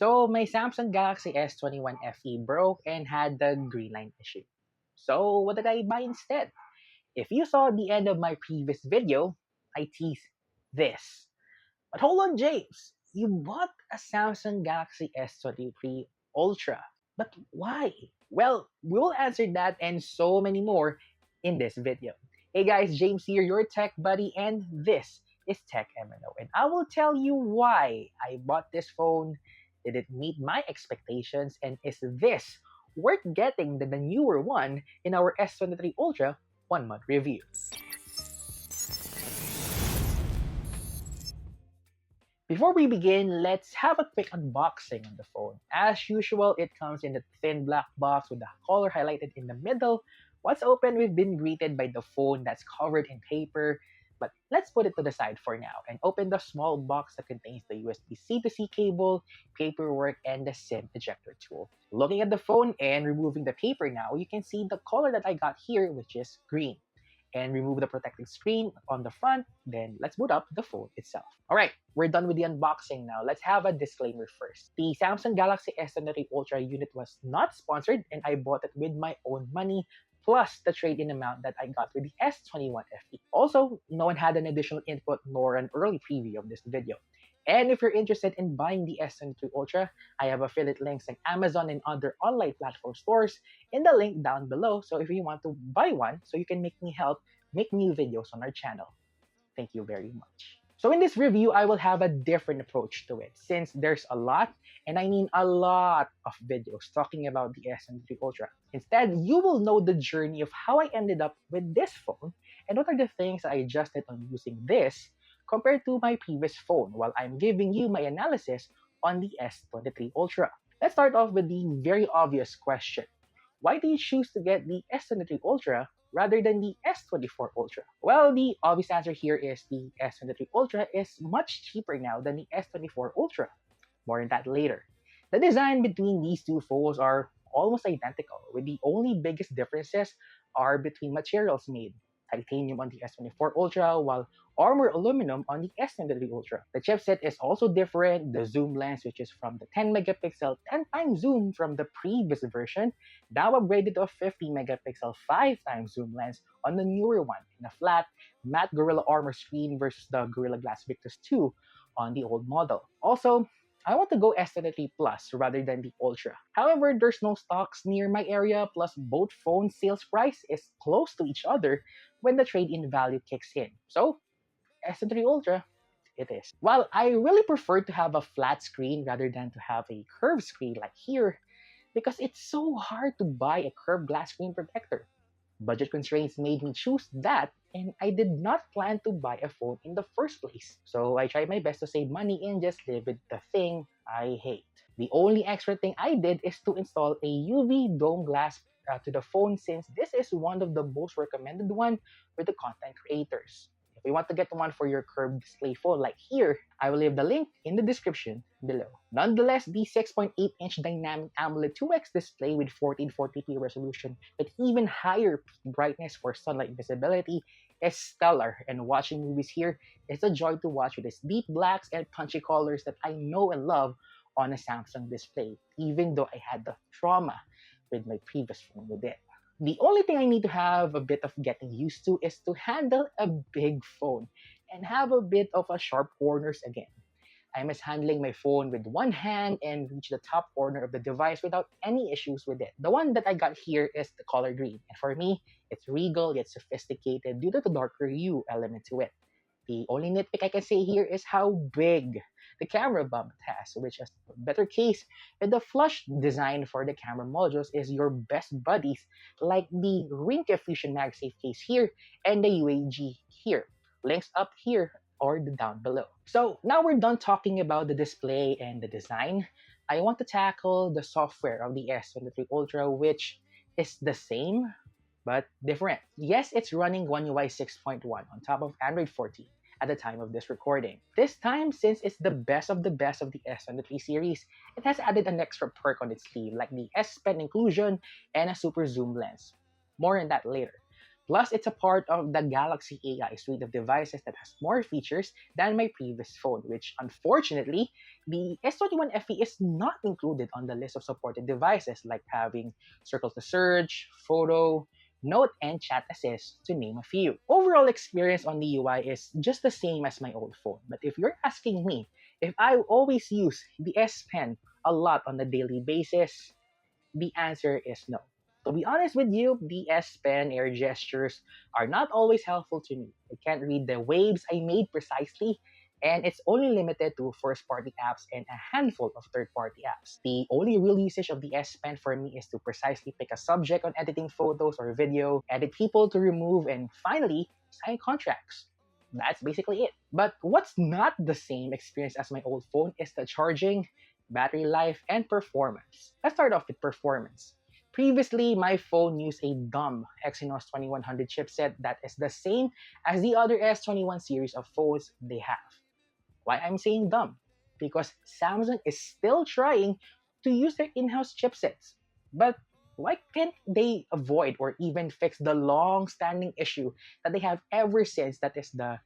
So my Samsung Galaxy S21 FE broke and had the green line issue. So what did I buy instead? If you saw the end of my previous video, I teased this. But hold on, James. You bought a Samsung Galaxy S23 Ultra. But why? Well, we'll answer that and so many more in this video. Hey guys, James here, your tech buddy, and this is Tech M.N.O. And I will tell you why I bought this phone. Did it meet my expectations? And is this worth getting the newer one in our S23 Ultra 1-month review? Before we begin, let's have a quick unboxing on the phone. As usual, it comes in the thin black box with the color highlighted in the middle. Once open, we've been greeted by the phone that's covered in paper. But let's put it to the side for now and open the small box that contains the USB-C to C cable, paperwork, and the SIM ejector tool. Looking at the phone and removing the paper now, you can see the color that I got here, which is green. And remove the protective screen on the front, then let's boot up the phone itself. Alright, we're done with the unboxing now. Let's have a disclaimer first. The Samsung Galaxy S23 Ultra unit was not sponsored and I bought it with my own money plus the trade-in amount that I got with the S21 FE. Also, no one had an additional input nor an early preview of this video. And if you're interested in buying the S23 Ultra, I have affiliate links on Amazon and other online platform stores in the link down below. So if you want to buy one, so you can make me help make new videos on our channel. Thank you very much. So in this review, I will have a different approach to it since there's a lot, and I mean a lot of videos talking about the S23 Ultra. Instead, you will know the journey of how I ended up with this phone and what are the things I adjusted on using this compared to my previous phone while I'm giving you my analysis on the S23 Ultra. Let's start off with the very obvious question. Why do you choose to get the S23 Ultra rather than the S24 Ultra? Well, the obvious answer here is the S23 Ultra is much cheaper now than the S24 Ultra. More on that later. The design between these two phones are almost identical, with the only biggest differences are between materials made. Titanium on the S24 Ultra, while armor aluminum on the S23 Ultra. The chipset is also different. The zoom lens, which is from the 10 megapixel 10 times zoom from the previous version, now upgraded to a 50 megapixel 5 times zoom lens on the newer one in a flat matte Gorilla Armor screen versus the Gorilla Glass Victus 2 on the old model. Also, I want to go S23 Plus rather than the Ultra. However, there's no stocks near my area, plus both phone sales price is close to each other when the trade-in value kicks in. So, S23 Ultra, it is. While I really prefer to have a flat screen rather than to have a curved screen like here, because it's so hard to buy a curved glass screen protector. Budget constraints made me choose that, and I did not plan to buy a phone in the first place. So I tried my best to save money and just live with the thing I hate. The only extra thing I did is to install a UV dome glass to the phone since this is one of the most recommended one for the content creators. If you want to get one for your curved display phone like here, I will leave the link in the description below. Nonetheless, the 6.8-inch dynamic AMOLED 2X display with 1440p resolution with even higher peak brightness for sunlight visibility is stellar, and watching movies here is a joy to watch with its deep blacks and punchy colors that I know and love on a Samsung display, even though I had the trauma with my previous phone with it. The only thing I need to have a bit of getting used to is to handle a big phone and have a bit of a sharp corners again. I miss handling my phone with one hand and reach the top corner of the device without any issues with it. The one that I got here is the color green, and for me, it's regal yet sophisticated due to the darker hue element to it. The only nitpick I can say here is how big the camera bump has, which is a better case with the flush design for the camera modules is your best buddies like the Ringke Fusion MagSafe case here and the UAG here. Links up here or down below. So now we're done talking about the display and the design. I want to tackle the software of the S23 Ultra, which is the same but different. Yes, it's running One UI 6.1 on top of Android 14 at the time of this recording. This time, since it's the best of the S23 series, it has added an extra perk on its sleeve like the S Pen inclusion and a super zoom lens. More on that later. Plus, it's a part of the Galaxy AI suite of devices that has more features than my previous phone, which unfortunately, the S21 FE is not included on the list of supported devices, like having Circle to Search, Photo, Note, and Chat Assist, to name a few. Overall experience on the UI is just the same as my old phone, but if you're asking me if I always use the S Pen a lot on a daily basis, the answer is no. To be honest with you, the S Pen air gestures are not always helpful to me. I can't read the waves I made precisely, and it's only limited to first party apps and a handful of third party apps. The only real usage of the S Pen for me is to precisely pick a subject on editing photos or video, edit people to remove, and finally, sign contracts. That's basically it. But what's not the same experience as my old phone is the charging, battery life, and performance. Let's start off with performance. Previously, my phone used a dumb Exynos 2100 chipset that is the same as the other S21 series of phones they have. Why I'm saying dumb? Because Samsung is still trying to use their in-house chipsets. But why can't they avoid or even fix the long-standing issue that they have ever since, that is the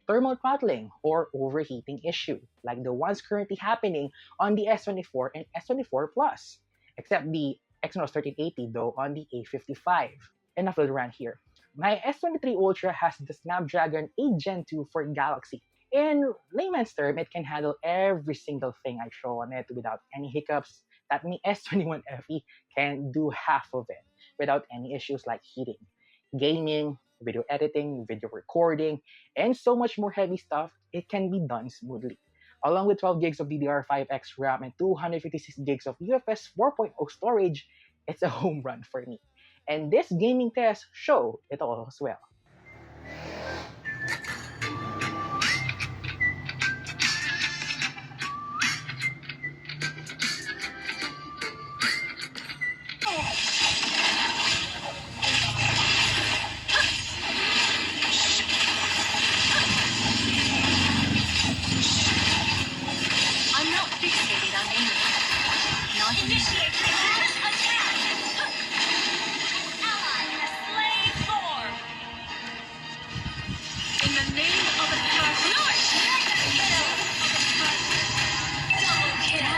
thermal throttling or overheating issue, like the ones currently happening on the S24 and S24 Plus, except the Exynos 1380 though on the A55. Enough of the rant here. My S23 Ultra has the Snapdragon 8 Gen 2 for Galaxy. In layman's term, it can handle every single thing I throw on it without any hiccups. That means S21 FE can do half of it without any issues like heating. Gaming, video editing, video recording, and so much more heavy stuff, it can be done smoothly. Along with 12 gigs of DDR5X RAM and 256 gigs of UFS 4.0 storage, it's a home run for me. And this gaming test show it all as well. I'm not fixated on anything. Not initiate attack! Ally has slain form! In the name of a North! Double kill!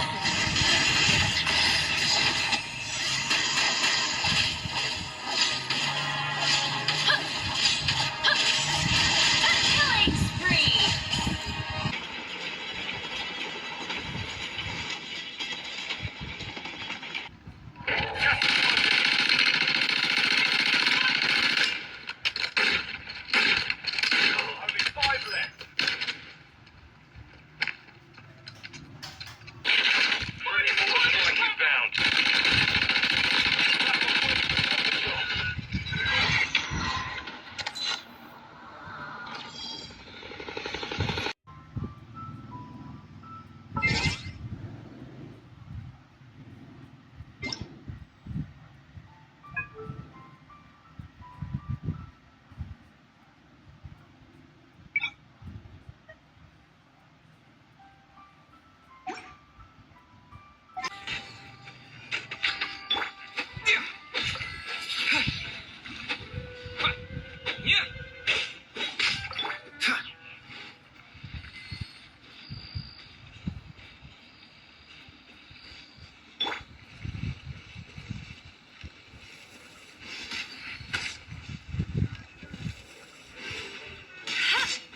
A killing spree! Only 5 left. Ready for what you found.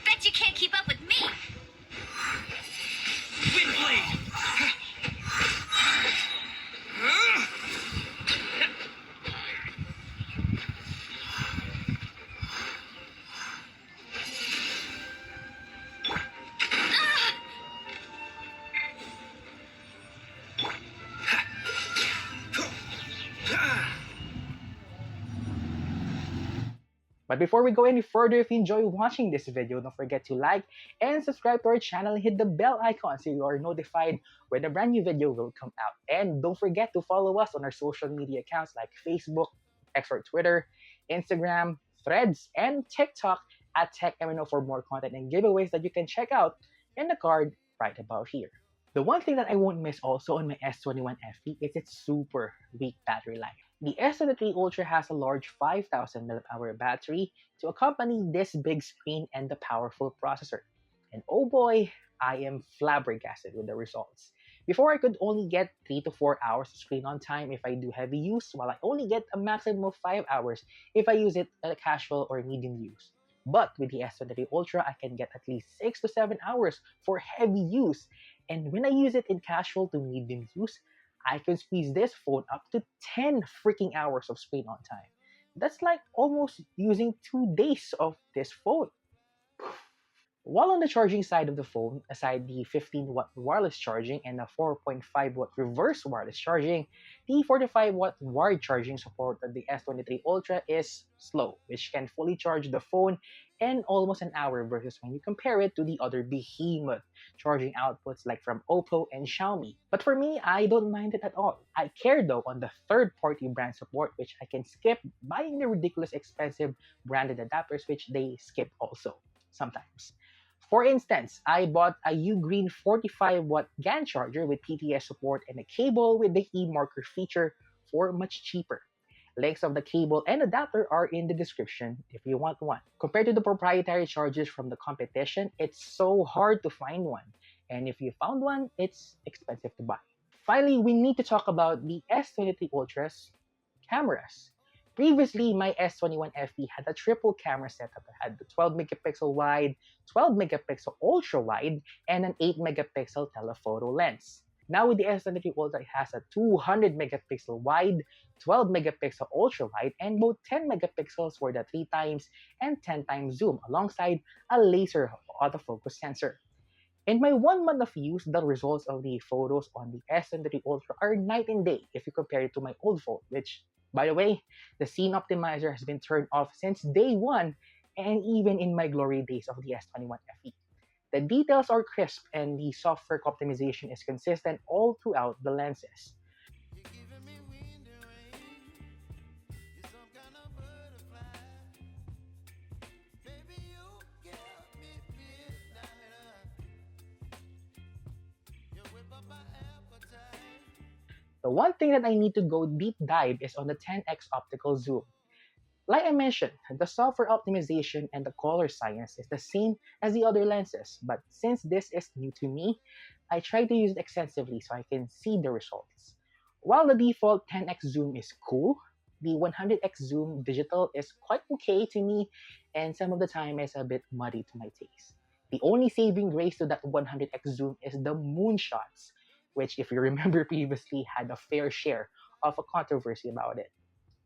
Bet you can't keep up with me! Windblade! But before we go any further, if you enjoy watching this video, don't forget to like and subscribe to our channel and hit the bell icon so you are notified when a brand new video will come out. And don't forget to follow us on our social media accounts like Facebook, X or Twitter, Instagram, Threads, and TikTok at M.N.O for more content and giveaways that you can check out in the card right about here. The one thing that I won't miss also on my S21 FE is its super weak battery life. The S23 Ultra has a large 5000 mAh battery to accompany this big screen and the powerful processor. And oh boy, I am flabbergasted with the results. Before I could only get 3 to 4 hours of screen on time if I do heavy use, while I only get a maximum of 5 hours if I use it at a casual or medium use. But with the S23 Ultra, I can get at least 6 to 7 hours for heavy use. And when I use it in casual to medium use, I can squeeze this phone up to 10 freaking hours of screen on time. That's like almost using 2 days of this phone. While on the charging side of the phone, aside the 15-watt wireless charging and the 4.5-watt reverse wireless charging, the 45-watt wired charging support of the S23 Ultra is slow, which can fully charge the phone in almost an hour versus when you compare it to the other behemoth charging outputs like from Oppo and Xiaomi. But for me, I don't mind it at all. I care though on the third-party brand support, which I can skip buying the ridiculous expensive branded adapters, which they skip also sometimes. For instance, I bought a UGREEN 45-watt GAN charger with PTS support and a cable with the e-marker feature for much cheaper. Links of the cable and adapter are in the description if you want one. Compared to the proprietary chargers from the competition, it's so hard to find one. And if you found one, it's expensive to buy. Finally, we need to talk about the S23 Ultra's cameras. Previously, my S21 FE had a triple camera setup that had the 12 megapixel wide, 12 megapixel ultra wide, and an 8 megapixel telephoto lens. Now with the S23 Ultra, it has a 200 megapixel wide, 12 megapixel ultra wide, and both 10 megapixels for the 3 times and 10 times zoom alongside a laser autofocus sensor. In my 1 month of use, the results of the photos on the S23 Ultra are night and day if you compare it to my old phone, which, by the way, the scene optimizer has been turned off since day one and even in my glory days of the S21 FE. The details are crisp and the software optimization is consistent all throughout the lenses. The one thing that I need to go deep dive is on the 10x optical zoom. Like I mentioned, the software optimization and the color science is the same as the other lenses, but since this is new to me, I try to use it extensively so I can see the results. While the default 10x zoom is cool, the 100x zoom digital is quite okay to me, and some of the time is a bit muddy to my taste. The only saving grace to that 100x zoom is the moonshots, which, if you remember previously, had a fair share of a controversy about it.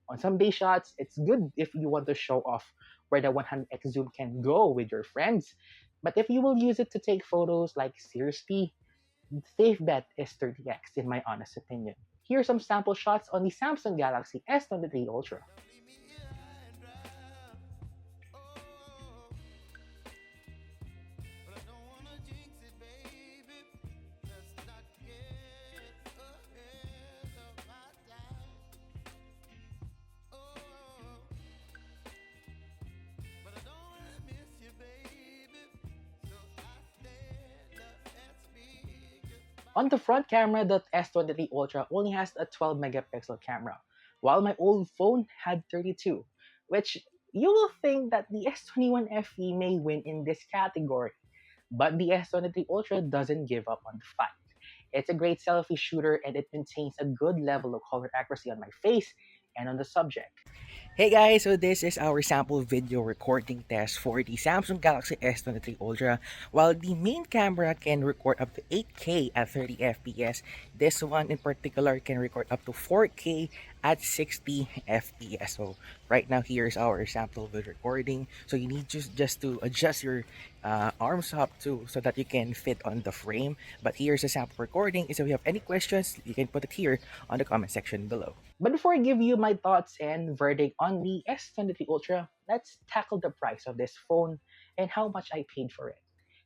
On some day shots, it's good if you want to show off where the 100x zoom can go with your friends. But if you will use it to take photos, like seriously, the safe bet is 30x in my honest opinion. Here are some sample shots on the Samsung Galaxy S23 Ultra. On the front camera, the S23 Ultra only has a 12 megapixel camera, while my old phone had 32, which you will think that the S21 FE may win in this category. But the S23 Ultra doesn't give up on the fight. It's a great selfie shooter and it maintains a good level of color accuracy on my face and on the subject. Hey guys, so this is our sample video recording test for the Samsung Galaxy S23 Ultra. While the main camera can record up to 8K at 30 FPS, this one in particular can record up to 4K at 60 FPS. So right now here's our sample video recording. So you need just to adjust your arms up to so that you can fit on the frame. But here's a sample recording. So if you have any questions, you can put it here on the comment section below. But before I give you my thoughts and verdict on the S23 Ultra, let's tackle the price of this phone and how much I paid for it.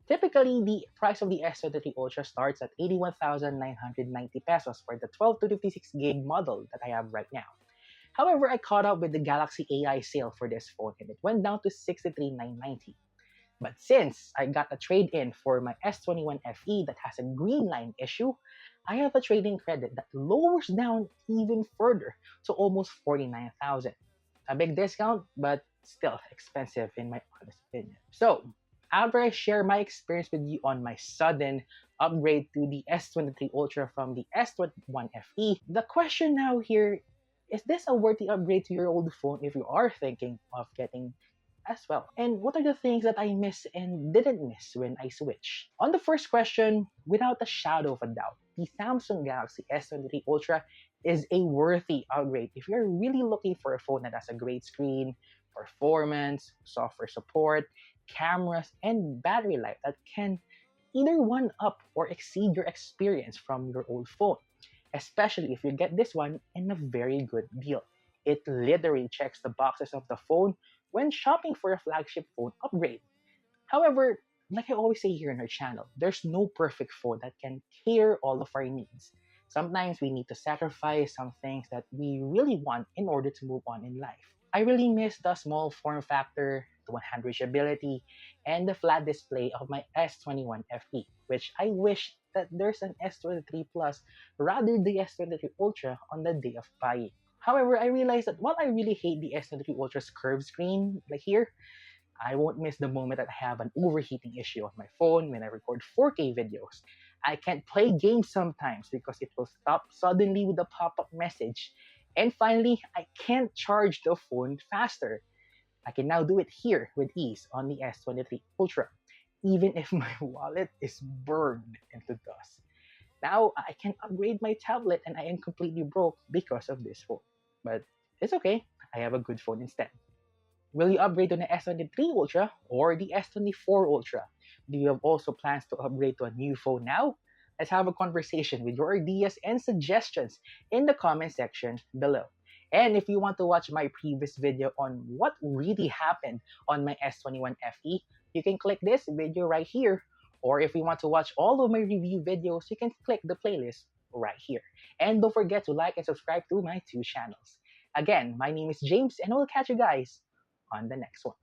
Typically, the price of the S23 Ultra starts at 81,990 pesos for the 12 to 56 gig model that I have right now. However, I caught up with the Galaxy AI sale for this phone and it went down to 63,990. But since I got a trade-in for my S21 FE that has a green line issue, I have a trading credit that lowers down even further to almost 49,000. A big discount, but still expensive in my honest opinion. So, after I share my experience with you on my sudden upgrade to the S23 Ultra from the S21 FE, the question now here is this a worthy upgrade to your old phone if you are thinking of getting as well? And what are the things that I missed and didn't miss when I switched? On the first question, without a shadow of a doubt, the Samsung Galaxy S23 Ultra is a worthy upgrade if you're really looking for a phone that has a great screen, performance, software support, cameras, and battery life that can either one up or exceed your experience from your old phone, especially if you get this one in a very good deal. It literally checks the boxes of the phone when shopping for a flagship phone upgrade. However, like I always say here in our channel, there's no perfect phone that can cater all of our needs. Sometimes we need to sacrifice some things that we really want in order to move on in life. I really miss the small form factor, the 100 reachability, and the flat display of my S21 FE, which I wish that there's an S23 Plus rather the S23 Ultra on the day of buying. However, I realized that while I really hate the S23 Ultra's curved screen, like here, I won't miss the moment that I have an overheating issue on my phone when I record 4K videos. I can't play games sometimes because it will stop suddenly with a pop-up message. And finally, I can't charge the phone faster. I can now do it here with ease on the S23 Ultra, even if my wallet is burned into dust. Now I can upgrade my tablet and I am completely broke because of this phone. But it's okay, I have a good phone instead. Will you upgrade to the S23 Ultra or the S24 Ultra? Do you have also plans to upgrade to a new phone now? Let's have a conversation with your ideas and suggestions in the comment section below. And if you want to watch my previous video on what really happened on my S21 FE, you can click this video right here. Or if you want to watch all of my review videos, you can click the playlist right here. And don't forget to like and subscribe to my two channels. Again, my name is James and I will catch you guys on the next one.